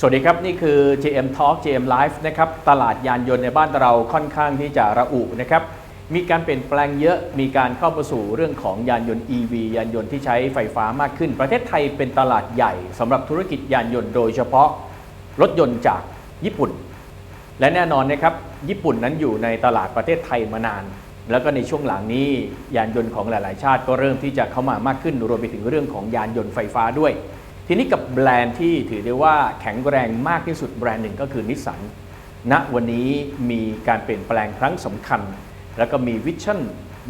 สวัสดีครับนี่คือ GM Talk GM Live นะครับตลาดยานยนต์ในบ้านเราค่อนข้างที่จะระอุนะครับมีการเปลี่ยนแปลงเยอะมีการเข้ามาสู่เรื่องของยานยนต์ EV ยานยนต์ที่ใช้ไฟฟ้ามากขึ้นประเทศไทยเป็นตลาดใหญ่สำหรับธุรกิจยานยนต์โดยเฉพาะรถยนต์จากญี่ปุ่นและแน่นอนนะครับญี่ปุ่นนั้นอยู่ในตลาดประเทศไทยมานานแล้วก็ในช่วงหลังนี้ยานยนต์ของหลายๆชาติก็เริ่มที่จะเข้ามามากขึ้นรวมไปถึงเรื่องของยานยนต์ไฟฟ้าด้วยทีนี้กับแบรนด์ที่ถือได้ว่าแข็งแรงมากที่สุดแบรนด์หนึ่งก็คือนิสสันณวันนี้มีการเปลี่ยนแปลงครั้งสำคัญแล้วก็มีวิชั่น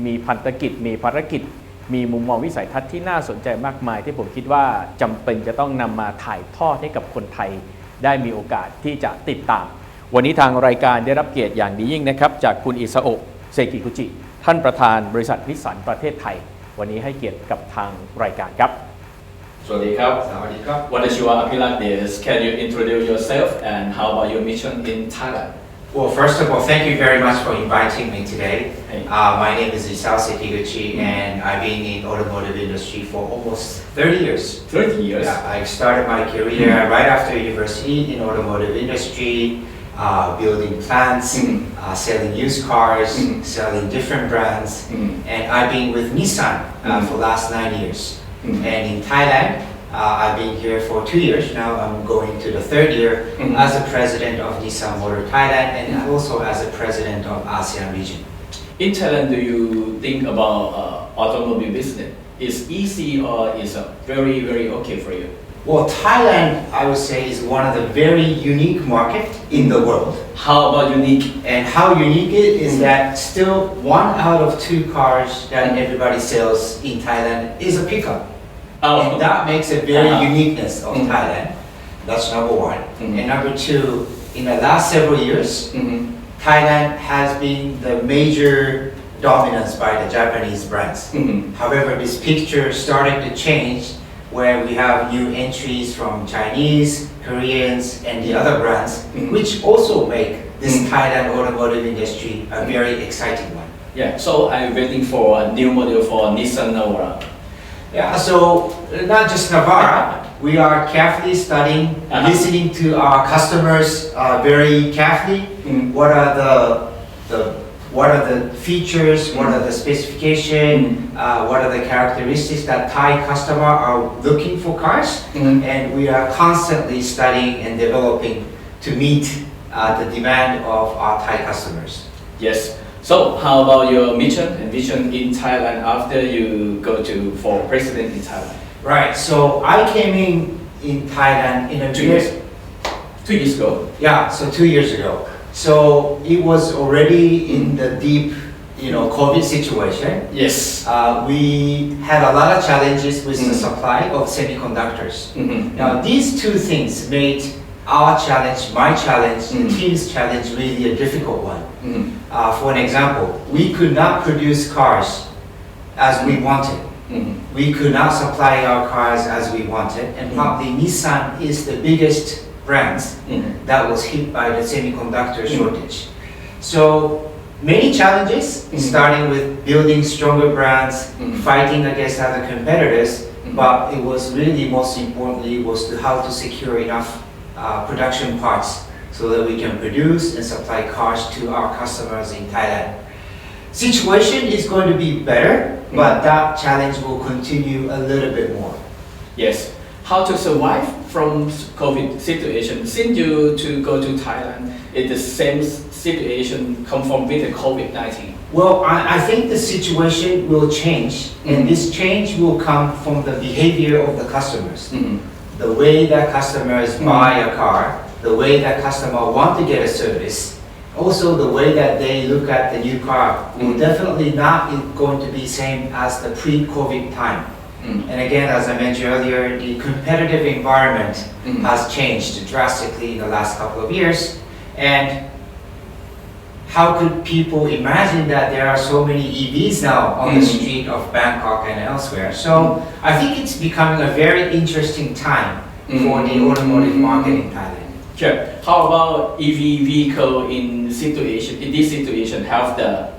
มีพันธกิจมีภารกิจมีมุมมองวิสัยทัศน์ที่น่าสนใจมากมายที่ผมคิดว่าจำเป็นจะต้องนำมาถ่ายทอดให้กับคนไทยได้มีโอกาสที่จะติดตามวันนี้ทางรายการได้รับเกียรติอย่างดียิ่งนะครับจากคุณอิซาโอะเซกิกุจิท่านประธานบริษัทนิสสันประเทศไทยวันนี้ให้เกียรติกับทางรายการครับสวัสดีครับ What is your appeal like this? Can you introduce yourself and how about your mission in Thailand? Well, first of all, thank you very much for inviting me today. My name is Isao Sekiguchi, and I've been in automotive industry for almost 30 years. 30 years? Yeah, I started my career right after university in automotive industry, building plants, selling used cars, selling different brands, and I've been with Nissan for the last 9 years. And in Thailand, I've been here for 2 years now. I'm going to the third year as a president of Nissan Motor Thailand and also as a president of ASEAN region. In Thailand, do you think about automobile business? Is easy or is very, very okay for you? Well, Thailand, I would say, is one of the very unique market in the world. How about unique? And how unique it is that still 1 out of 2 cars that everybody sells in Thailand is a pickup. And that makes a very uniqueness of Thailand. That's number one. And number two, in the last several years, Thailand has been the major dominance by the Japanese brands. However, this picture started to change where we have new entries from Chinese, Koreans, and the other brands, which also make this Thailand automotive industry a very exciting one. Yeah, so I'm waiting for a new model for Nissan Navara. Yeah, so not just Navara, we are carefully studying, listening to our customers very carefully. What are the features? What are the specifications? What are the characteristics that Thai customer are looking for cars? And we are constantly studying and developing to meet the demand of our Thai customers. Yes. So how about your mission and vision in Thailand after you go for president in Thailand? Right. So I came in Thailand in a 2 years. 2 years ago. Yeah. So 2 years ago. So it was already in the deep, COVID situation. Yes. We had a lot of challenges with the supply of semiconductors. Now these two things made our challenge, my challenge, the team's challenge really a difficult one. For an example, we could not produce cars as we wanted. We could not supply our cars as we wanted, and probably Nissan is the biggest brand that was hit by the semiconductor shortage. So many challenges, starting with building stronger brands, fighting against other competitors, but it was really most importantly was how to secure enough production parts so that we can produce and supply cars to our customers in Thailand. Situation is going to be better, but that challenge will continue a little bit more. Yes. How to survive from COVID situation? Since you to go to Thailand, it's the same situation come from with the COVID-19. Well, I think the situation will change, and this change will come from the behavior of the customers. The way that customers buy a car, the way that customer want to get a service, also the way that they look at the new car will definitely not be going to be same as the pre-COVID time. And again, as I mentioned earlier, the competitive environment has changed drastically in the last couple of years. And how could people imagine that there are so many EVs now on the street of Bangkok and elsewhere? So I think it's becoming a very interesting time for the automotive market in Thailand. Sure. How about EV vehicle in this situation have the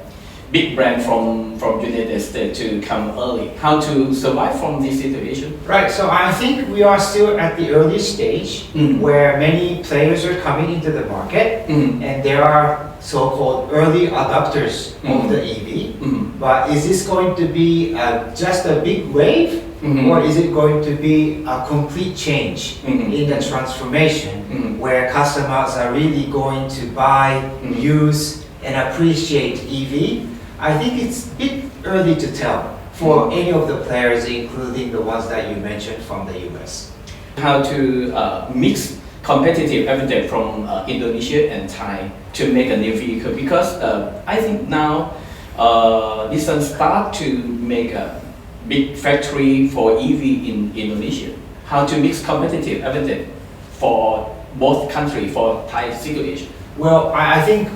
big brand from United States to come early. How to survive from this situation? Right, so I think we are still at the early stage where many players are coming into the market and there are so-called early adopters of the EV. But is this going to be just a big wave or is it going to be a complete change in the transformation where customers are really going to buy, use and appreciate EV? I think it's a bit early to tell for any of the players, including the ones that you mentioned from the US. How to mix competitive advantage from Indonesia and Thai to make a new vehicle? Because I think now Nissan start to make a big factory for EV in Indonesia. How to mix competitive advantage for both country for Thai situation? Well, I think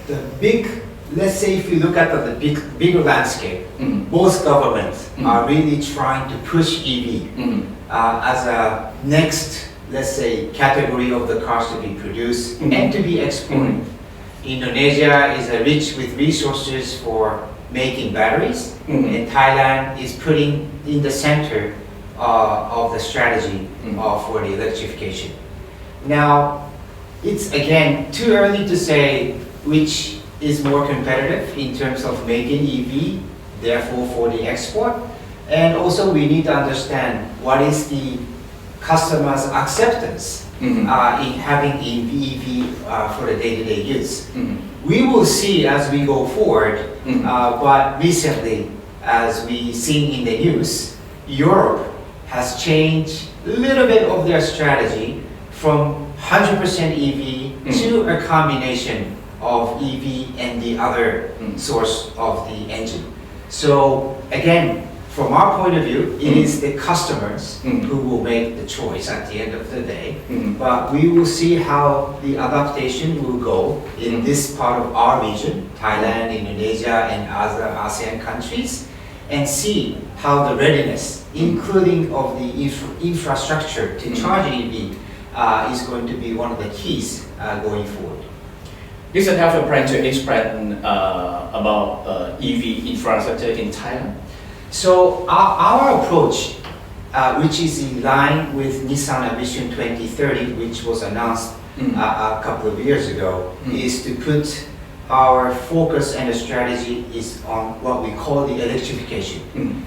the big, let's say if you look at the bigger landscape, both governments are really trying to push EV as a next, let's say, category of the cars to be produced and to be exported. Indonesia is rich with resources for making batteries, and Thailand is putting in the center of the strategy for the electrification. Now, it's again too early to say which is more competitive in terms of making EV, therefore for the export, and also we need to understand what is the customer's acceptance in having EV for the day-to-day use. We will see as we go forward, but recently, as we see in the news, Europe has changed a little bit of their strategy from 100% EV to a combination of EV and the other source of the engine. So again, from our point of view, it is the customers who will make the choice at the end of the day. But we will see how the adaptation will go in this part of our region, Thailand, Indonesia, and other ASEAN countries, and see how the readiness, including of the infrastructure to charge EV, is going to be one of the keys going forward. Nissan have a plan to expand about EV infrastructure in Thailand. So our approach, which is in line with Nissan Vision 2030, which was announced a couple of years ago, is to put our focus and the strategy is on what we call the electrification.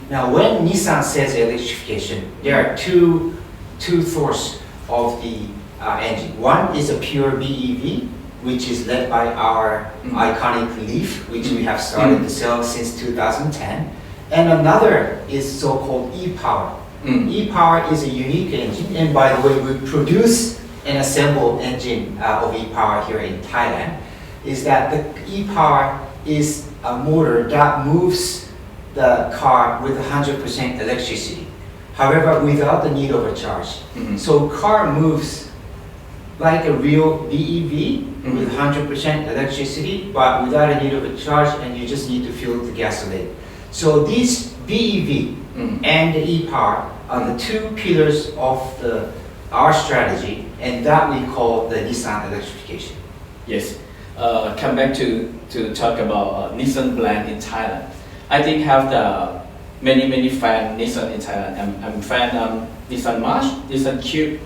Now, when Nissan says electrification, there are two sources of the engine. One is a pure BEV, which is led by our iconic Leaf, which we have started to sell since 2010. And another is so-called e-Power. E-Power is a unique engine, and by the way, we produce and assemble engine of e-Power here in Thailand. Is that the e-Power is a motor that moves the car with 100% electricity. However, without the need of a charge. So car moves like a real BEV with 100% electricity, but without a need of a charge, and you just need to fill the gasoline. So these BEV and the e-Power are the two pillars of our strategy, and that we call the Nissan electrification. Yes. Come back to talk about Nissan brand in Thailand. I think have the many fan Nissan in Thailand. I'm fan Nissan March, Nissan Cube,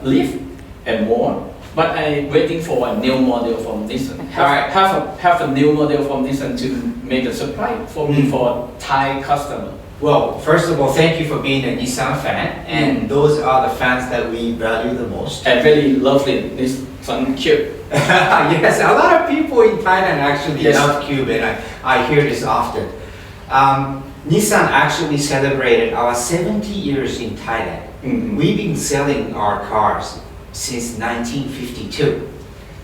Leaf, and more. But I'm waiting for a new model from Nissan. Have a new model from Nissan to make a supply for me for Thai customer. Well, first of all, thank you for being a Nissan fan, and those are the fans that we value the most. And very lovely Nissan Cube. Yes, a lot of people in Thailand actually love Cube, and I hear this often. Nissan actually celebrated our 70 years in Thailand. We've been selling our cars since 1952.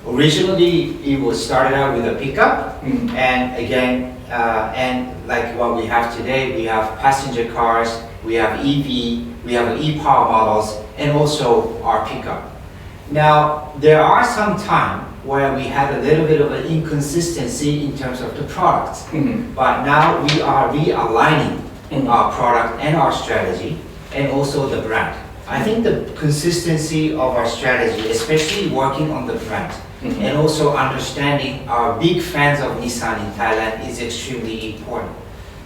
Originally, it was started out with a pickup, and again, and like what we have today, we have passenger cars, we have EV, we have e-Power models, and also our pickup. Now, there are some time where we had a little bit of an inconsistency in terms of the product, but now we are realigning our product and our strategy, and also the brand. I think the consistency of our strategy, especially working on the brand, and also understanding our big fans of Nissan in Thailand is extremely important.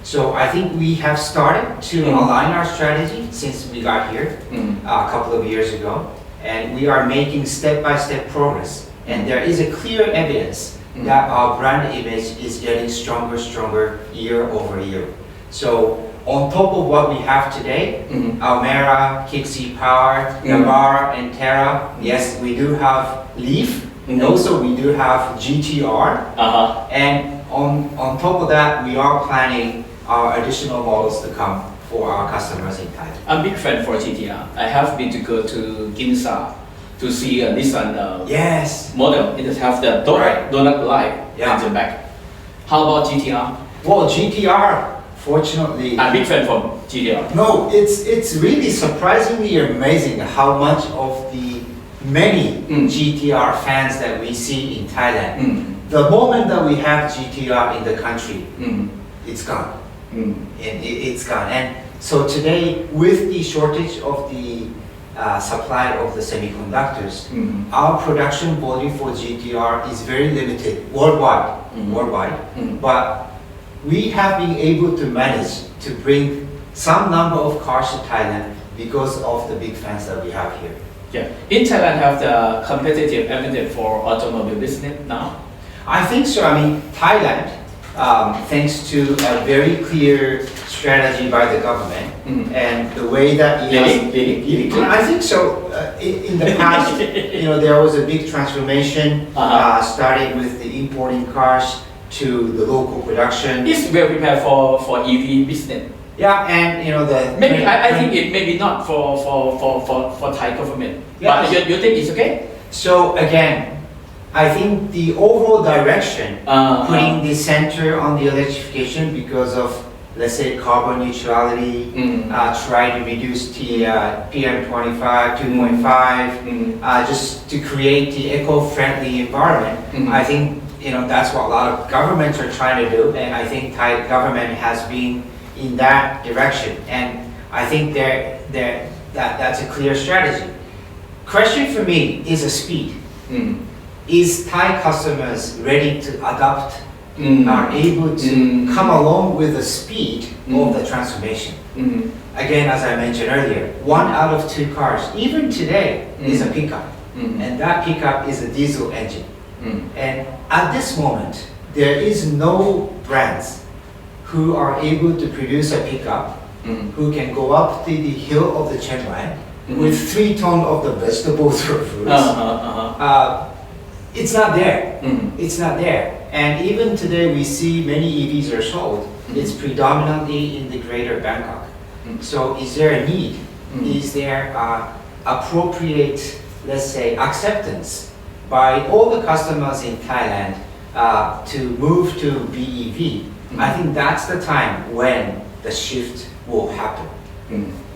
So I think we have started to align our strategy since we got here a couple of years ago, and we are making step-by-step progress. And there is a clear evidence that our brand image is getting stronger year over year. So on top of what we have today, Almera, Kixi Power, Navara, and Terra, yes, we do have Leaf, and also we do have GTR. And on top of that, we are planning our additional models to come for our customers in Thailand. I'm a big fan for GTR. I have been to go to Ginza to see a Nissan Yes. model. It has the donut light Yeah. at the back. How about GTR? Well, GTR, fortunately, I'm a big fan for GTR. no, it's really surprisingly amazing how much of the many GTR fans that we see in Thailand. The moment that we have GTR in the country, it's gone. And it's gone. And so today, with the shortage of the supply of the semiconductors, our production volume for GTR is very limited worldwide. But we have been able to manage to bring some number of cars to Thailand because of the big fans that we have here. Yeah. In Thailand, have the competitive advantage for automobile business now. I think so. I mean, Thailand, thanks to a very clear strategy by the government and the way that it has, Really? I think so. In the past, there was a big transformation, starting with the importing cars to the local production. It's well prepared for EV business. Yeah, and the Maybe I think it maybe not for Thai government. Yeah. But you think it's okay? So again, I think the overall direction, putting the center on the electrification because of, let's say, carbon neutrality, try to reduce the PM25, 2.5, just to create the eco-friendly environment. I think that's what a lot of governments are trying to do, and I think Thai government has been in that direction, and I think that's a clear strategy. Question for me is a speed. Is Thai customers ready to adopt, are able to come along with the speed of the transformation? Again, as I mentioned earlier, 1 out of 2 cars, even today, is a pickup, and that pickup is a diesel engine. And at this moment, there is no brands who are able to produce a pickup who can go up the hill of the Chiang Mai with 3 tons of the vegetables or fruits. It's not there. It's not there. And even today, we see many EVs are sold. It's predominantly in the greater Bangkok. So is there a need? Is there appropriate, let's say, acceptance by all the customers in Thailand to move to BEV? I think that's the time when the shift will happen.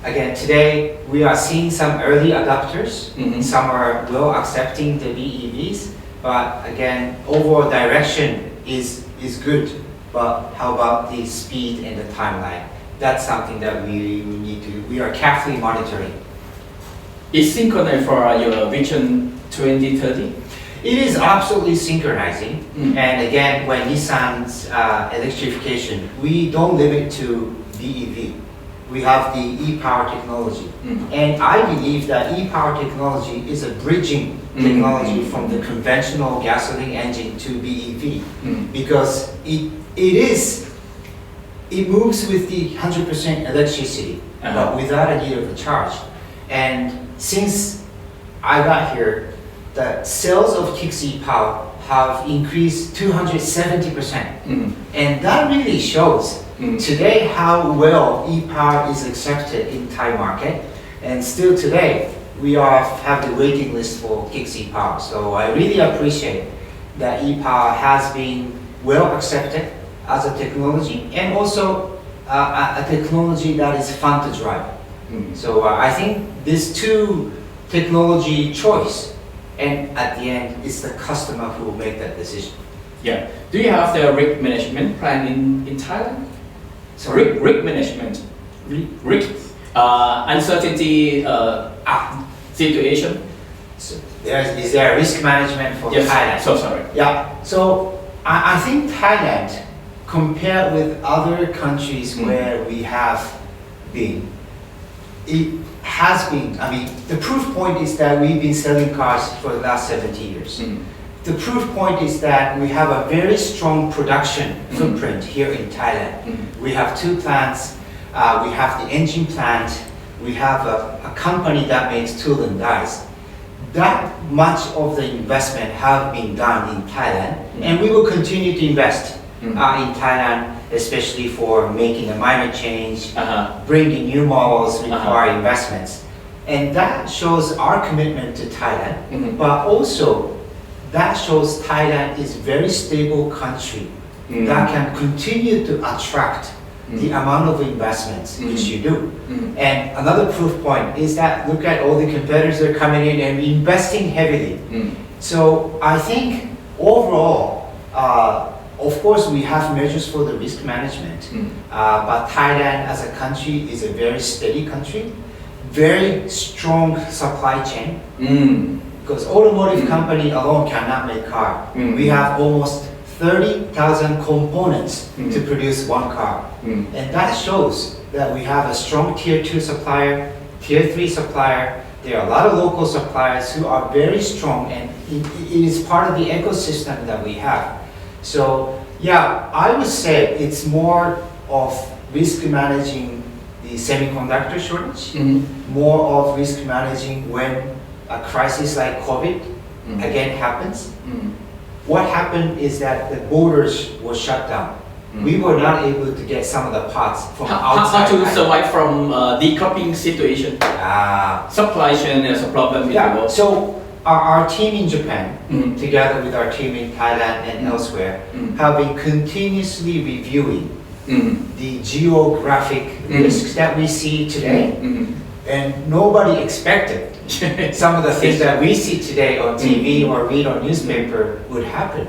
Again, today we are seeing some early adopters. Some are well accepting the BEVs, but again, overall direction is good. But how about the speed and the timeline? That's something that we are carefully monitoring. Is synchronized for your vision 2030? It is absolutely synchronizing. And again, when Nissan's electrification, we don't limit to BEV. We have the e-power technology. And I believe that e-power technology is a bridging technology from the conventional gasoline engine to BEV because it moves with the 100% electricity, but without a need of a charge. And since I got here, the sales of Kixi Power have increased 270%. And that really shows today how well e-power is accepted in Thai market. And still today, we have the waiting list for Kixi Power. So I really appreciate that e-power has been well accepted as a technology and also a technology that is fun to drive. So I think these 2 technology choice, and at the end, it's the customer who will make that decision. Yeah. Do you have the risk management plan in Thailand? Sorry? Risk management. Risk. Uncertainty situation. So is there a risk management for Yes. Thailand? So sorry. Yeah. So I think Thailand, compared with other countries where we have been, it has been. I mean, the proof point is that we've been selling cars for the last 70 years. The proof point is that we have a very strong production footprint here in Thailand. We have 2 plants. We have the engine plant. We have a company that makes tool and dies. That much of the investment have been done in Thailand, and we will continue to invest in Thailand, especially for making a minor change, bringing new models require investments, and that shows our commitment to Thailand. But also, that shows Thailand is a very stable country that can continue to attract the amount of investments which you do. And another proof point is that look at all the competitors that are coming in and investing heavily. So I think overall, of course we have measures for the risk management, but Thailand as a country is a very steady country, very strong supply chain. Because automotive company alone cannot make car. We have almost 30,000 components to produce one car. And that shows that we have a strong tier 2 supplier, tier 3 supplier. There are a lot of local suppliers who are very strong, and it is part of the ecosystem that we have. So yeah, I would say it's more of risk managing the semiconductor shortage, more of risk managing when a crisis like COVID again happens. What happened is that the borders were shut down. We were not able to get some of the parts from outside. How to survive from decoupling situation? Supply chain is a problem in the world. So our team in Japan, together with our team in Thailand and elsewhere, have been continuously reviewing the geographic risks that we see today, and nobody expected some of the things that we see today on TV or read on newspaper would happen.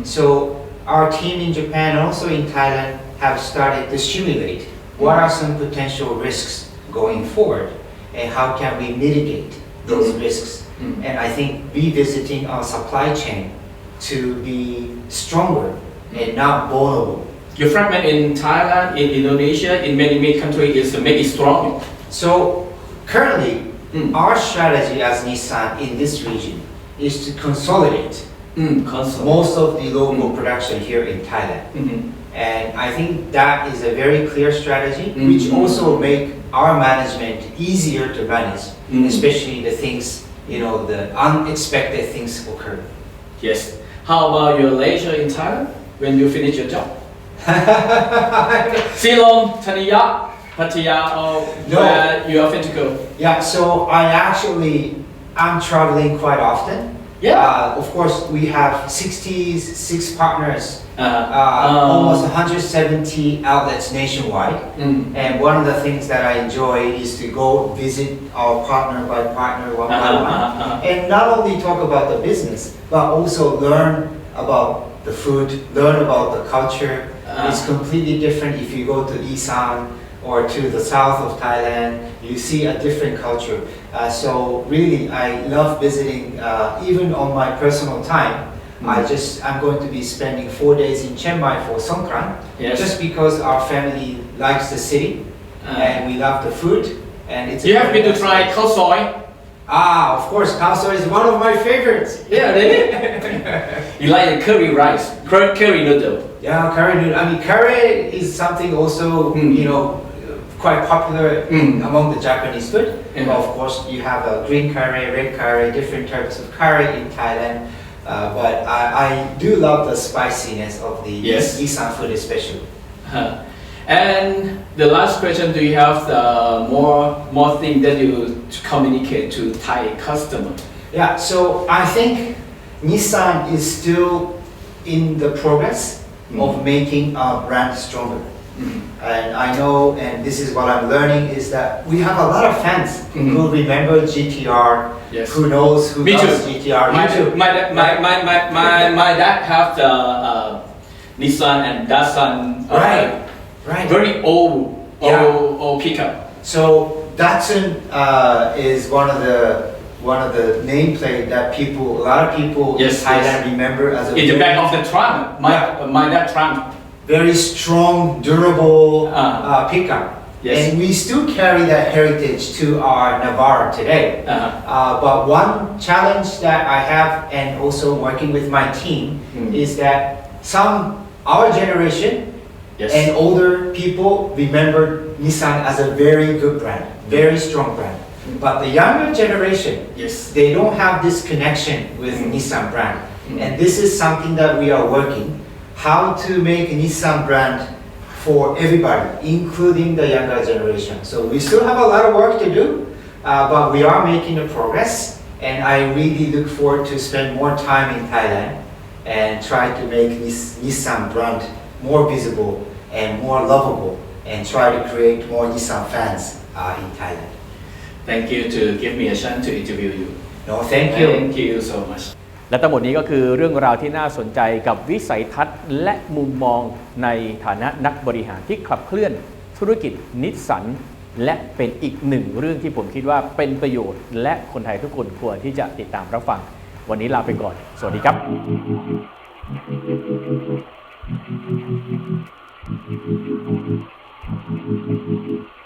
So our team in Japan and also in Thailand have started to simulate what are some potential risks going forward and how can we mitigate those risks. And I think revisiting our supply chain to be stronger and not vulnerable. Your fragment in Thailand, in Indonesia, in many countries is to make it stronger. So currently, our strategy as Nissan in this region is to consolidate most of the local production here in Thailand. And I think that is a very clear strategy, which also make our management easier to manage, especially the things, the unexpected things occur. Yes. How about your leisure in Thailand when you finish your job? Silom, Thaniya, Pattaya, or where you often to go? Yeah, so I'm traveling quite often. Of course, we have 66 partners, almost 170 outlets nationwide. And one of the things that I enjoy is to go visit our partner by partner, one by one. And not only talk about the business, but also learn about the food, learn about the culture. It's completely different if you go to Isan or to the south of Thailand, you see a different culture. So really, I love visiting, even on my personal time. I'm going to be spending 4 days in Chiang Mai for Songkran, just because our family likes the city and we love the food. And it's. You have been to try khao soi? Of course, khao soi is one of my favorites. Yeah, really? You like the curry rice, curry noodle? Yeah, curry noodle. I mean, curry is something also, quite popular among the Japanese food. But of course, you have a green curry, red curry, different types of curry in Thailand. But I do love the spiciness of the Isan food especially. And the last question, do you have the more thing that you communicate to Thai customer? Yeah, so I think Nissan is still in the progress of making our brand stronger. And I know, and this is what I'm learning, is that we have a lot of fans who remember GTR, who knows who loves GTR. My dad have the Nissan and Datsun. Right. Very old pickup. So Datsun is one of the one of the nameplate that a lot of people Yes, in Thailand yes. remember as a In the back of the trunk, my that trunk. very strong, durable pickup. Yes. And we still carry that heritage to our Navara today. But one challenge that I have, and also working with my team, is that our generation Yes. and older people remember Nissan as a very good brand, very strong brand. But the younger generation, Yes. they don't have this connection with Nissan brand. And this is something that we are working, how to make Nissan brand for everybody, including the younger generation. So we still have a lot of work to do, but we are making a progress. And I really look forward to spend more time in Thailand and try to make this Nissan brand more visible and more lovable, and try to create more Nissan fans in Thailand. Thank you to give me a chance to interview you. No, thank you. Thank you so much. และทั้งหมดนี้ก็คือเรื่องราวที่น่าสนใจกับวิสัยทัศน์และมุมมองในฐานะนักบริหารที่ขับเคลื่อนธุรกิจนิสสันและเป็นอีกหนึ่งเรื่องที่ผมคิดว่าเป็นประโยชน์และคนไทยทุกคนควรที่จะติดตามรับฟังวันนี้ลาไปก่อนสวัสดีครับ Thank you.